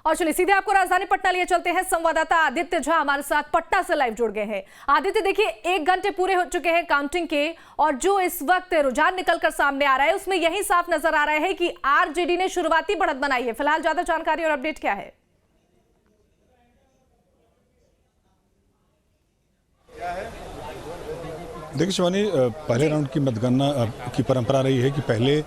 और चलिए सीधे आपको राजधानी पटना लिए चलते हैं। संवाददाता आदित्य झा हमारे साथ पटना से लाइव जुड़ गए हैं। आदित्य, देखिए 1 घंटे पूरे हो चुके हैं काउंटिंग के और जो इस वक्त रुझान निकलकर सामने आ रहा है उसमें यही साफ नजर आ रहा है कि आरजेडी ने शुरुआती बढ़त बनाई है। फिलहाल ज्यादा जानकारी और अपडेट क्या है? देखिए शिवानी, पहले राउंड की मतगणना की परंपरा रही है कि पहले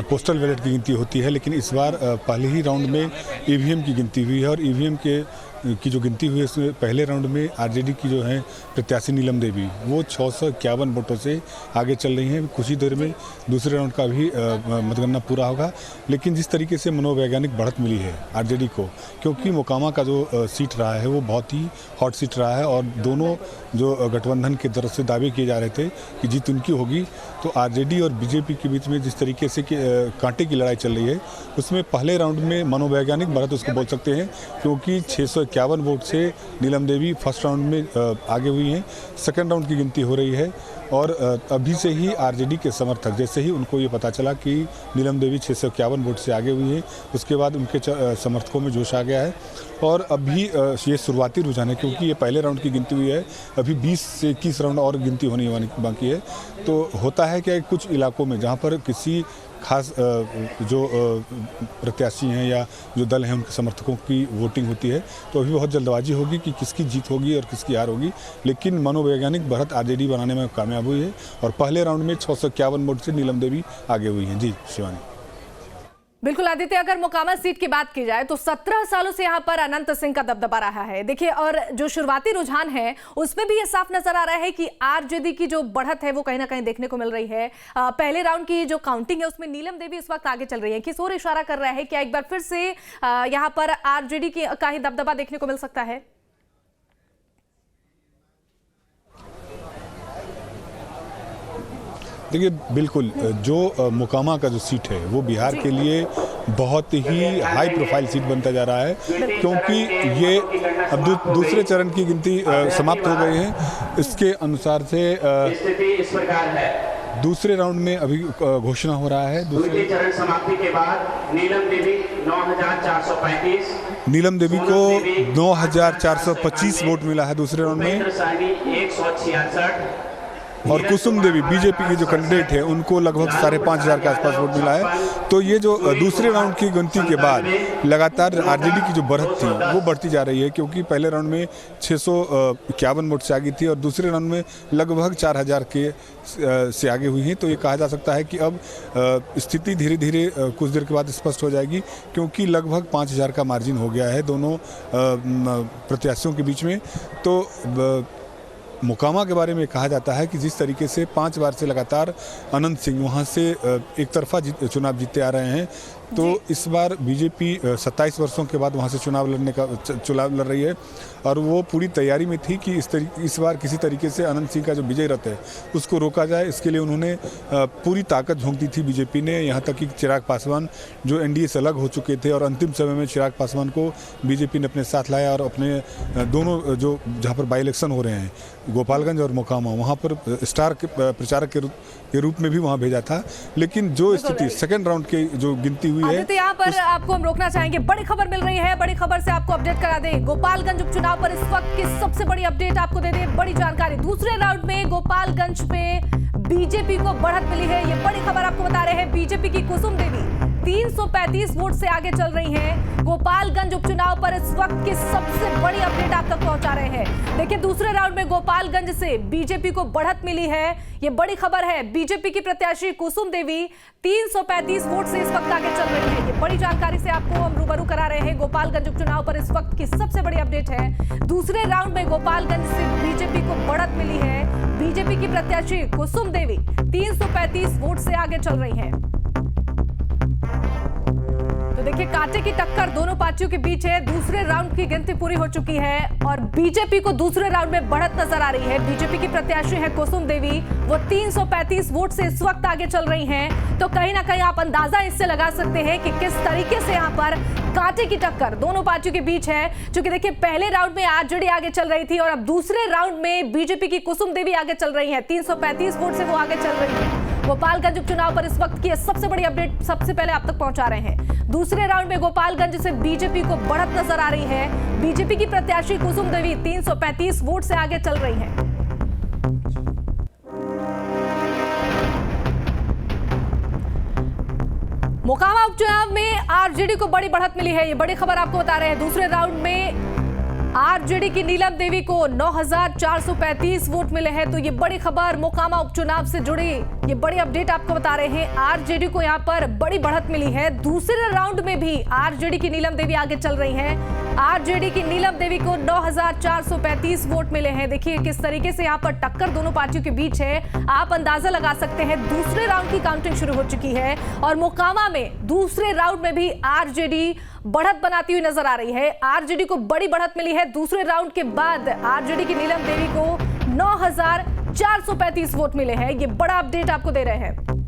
पोस्टल बैलेट की गिनती होती है, लेकिन इस बार पहले ही राउंड में ईवीएम की गिनती हुई है और ईवीएम की जो गिनती हुई है उसमें पहले राउंड में आरजेडी की जो है प्रत्याशी नीलम देवी वो 651 वोटों से आगे चल रही हैं। कुछ ही देर में दूसरे राउंड का भी मतगणना पूरा होगा, लेकिन जिस तरीके से मनोवैज्ञानिक बढ़त मिली है आरजेडी को, क्योंकि मोकामा का जो सीट रहा है वो बहुत ही हॉट सीट रहा है और दोनों जो गठबंधन की तरफ से दावे किए जा रहे थे कि जीत उनकी होगी, तो आरजेडी और बीजेपी के बीच में जिस तरीके से कांटे की लड़ाई चल रही है उसमें पहले राउंड में मनोवैज्ञानिक बढ़त उसको बोल सकते हैं, क्योंकि 651 वोट से नीलम देवी फर्स्ट राउंड में आगे हुई हैं। सेकेंड राउंड की गिनती हो रही है और अभी से ही आरजेडी के समर्थक जैसे ही उनको ये पता चला कि नीलम देवी 651 वोट से आगे हुई है, उसके बाद उनके समर्थकों में जोश आ गया है। और अभी ये शुरुआती रुझान है, क्योंकि ये पहले राउंड की गिनती हुई है, अभी 20 से 21 राउंड और गिनती होनी बाकी है। तो होता है कि कुछ इलाकों में जहाँ पर किसी खास जो प्रत्याशी हैं या जो दल हैं उनके समर्थकों की वोटिंग होती है, तो अभी बहुत जल्दबाजी होगी कि किसकी जीत होगी और किसकी हार होगी, लेकिन मनोवैज्ञानिक बढ़त आरजेडी बनाने में कामयाब हुई है और पहले राउंड में 651 वोट से नीलम देवी आगे हुई हैं। जी शिवानी। बिल्कुल आदित्य, अगर मोकामा सीट की बात की जाए तो 17 सालों से यहाँ पर अनंत सिंह का दबदबा रहा है। देखिए, और जो शुरुआती रुझान है उसमें भी ये साफ नजर आ रहा है कि आरजेडी की जो बढ़त है वो कहीं ना कहीं देखने को मिल रही है। पहले राउंड की जो काउंटिंग है उसमें नीलम देवी इस वक्त आगे चल रही है। किस ओर इशारा कर रहा है? क्या एक बार फिर से यहाँ पर आरजेडी का ही दबदबा देखने को मिल सकता है? देखिए बिल्कुल, जो मोकामा का जो सीट है वो बिहार के लिए बहुत ही हाई प्रोफाइल सीट बनता जा रहा है, क्योंकि ये अब दूसरे चरण की गिनती समाप्त हो गई है। इसके अनुसार से इस प्रकार है, दूसरे राउंड में अभी घोषणा हो रहा है। दूसरे चरण समाप्ति के बाद नीलम देवी 9435, नीलम देवी को 9425 वोट मिला है दूसरे राउंड में, 166 और कुसुम देवी बीजेपी के जो कैंडिडेट है उनको लगभग 5500 के आसपास वोट मिला है। तो ये जो दूसरे राउंड की गिनती के बाद लगातार आरजेडी की जो बढ़त थी वो बढ़ती जा रही है, क्योंकि पहले राउंड में 651 वोट से आगी थी और दूसरे राउंड में लगभग 4000 के से आगे हुई हैं। तो ये कहा जा सकता है कि अब स्थिति धीरे धीरे कुछ देर के बाद स्पष्ट हो जाएगी, क्योंकि लगभग 5000 का मार्जिन हो गया है दोनों प्रत्याशियों के बीच में। तो मोकामा के बारे में कहा जाता है कि जिस तरीके से 5 बार से लगातार अनंत सिंह वहां से एक तरफा चुनाव जीतते आ रहे हैं, तो इस बार बीजेपी 27 वर्षों के बाद वहां से चुनाव लड़ रही है और वो पूरी तैयारी में थी कि इस बार किसी तरीके से अनंत सिंह का जो विजय रथ है उसको रोका जाए। इसके लिए उन्होंने पूरी ताकत झोंक दी थी बीजेपी ने, यहाँ तक कि चिराग पासवान जो एनडीए से अलग हो चुके थे और अंतिम समय में चिराग पासवान को बीजेपी ने अपने साथ लाया और अपने दोनों जो जहाँ पर बाई इलेक्शन हो रहे हैं गोपालगंज और मोकामा, वहाँ पर स्टार प्रचारक के रूप में भी वहाँ भेजा था। लेकिन जो स्थिति सेकेंड राउंड की जो गिनती हुई है, तो यहाँ पर आपको हम रोकना चाहेंगे। बड़ी खबर मिल रही है, बड़ी खबर से आपको अपडेट करा दें। गोपालगंज उपचुनाव पर इस वक्त की सबसे बड़ी अपडेट आपको दे दें, बड़ी जानकारी। दूसरे राउंड में गोपालगंज पे बीजेपी को बढ़त मिली है, ये बड़ी खबर आपको बता रहे हैं। बीजेपी की कुसुम देवी 335 वोट से आगे चल रही हैं। गोपालगंज उपचुनाव पर इस वक्त की सबसे बड़ी अपडेट आप तक पहुंचा रहे हैं। देखिए, दूसरे राउंड में गोपालगंज से बीजेपी को बढ़त मिली है, ये बड़ी खबर है। बीजेपी की प्रत्याशी कुसुम देवी 335 वोट से इस वक्त आगे चल रही है। ये बड़ी जानकारी से आपको हम रूबरू करा रहे हैं। गोपालगंज उपचुनाव पर इस वक्त की सबसे बड़ी अपडेट है। दूसरे राउंड में गोपालगंज से बीजेपी को बढ़त मिली है। बीजेपी की प्रत्याशी कुसुम देवी 335 वोट से आगे चल रही है। तो देखिए, कांटे की टक्कर दोनों पार्टियों के बीच है। दूसरे राउंड की गिनती पूरी हो चुकी है और बीजेपी को दूसरे राउंड में बढ़त नजर आ रही है। बीजेपी की प्रत्याशी है कुसुम देवी, वो 335 वोट से इस वक्त आगे चल रही हैं। तो कहीं ना कहीं आप अंदाजा इससे लगा सकते हैं कि किस तरीके से यहाँ पर कांटे की टक्कर दोनों पार्टियों के बीच है। क्योंकि देखिए, पहले राउंड में आरजेडी आगे चल रही थी और अब दूसरे राउंड में बीजेपी की कुसुम देवी आगे चल रही है। 335 वोट से वो आगे चल रही है। गोपालगंज उपचुनाव पर इस वक्त की सबसे बड़ी अपडेट सबसे पहले आप तक पहुंचा रहे हैं। दूसरे राउंड में गोपालगंज से बीजेपी को बढ़त नजर आ रही है। बीजेपी की प्रत्याशी कुसुम देवी 335 वोट से आगे चल रही हैं। मोकामा उपचुनाव में आरजेडी को बड़ी बढ़त मिली है, ये बड़ी खबर आपको बता रहे हैं। दूसरे राउंड में आरजेडी की नीलम देवी को 9,435 वोट मिले हैं। तो ये बड़ी खबर मोकामा उपचुनाव से जुड़ी, ये बड़ी अपडेट आपको बता रहे हैं। आरजेडी को यहां पर बड़ी बढ़त मिली है। दूसरे राउंड में भी आरजेडी की नीलम देवी आगे चल रही हैं। आरजेडी की नीलम देवी को 9,435 वोट मिले हैं। देखिए किस तरीके से यहां पर टक्कर दोनों पार्टियों के बीच है, आप अंदाजा लगा सकते हैं। दूसरे राउंड की काउंटिंग शुरू हो चुकी है और मोकामा में दूसरे राउंड में भी आरजेडी बढ़त बनाती हुई नजर आ रही है। आरजेडी को बड़ी बढ़त मिली है। दूसरे राउंड के बाद आरजेडी की नीलम देवी को 9,435 वोट मिले हैं। ये बड़ा अपडेट आपको दे रहे हैं।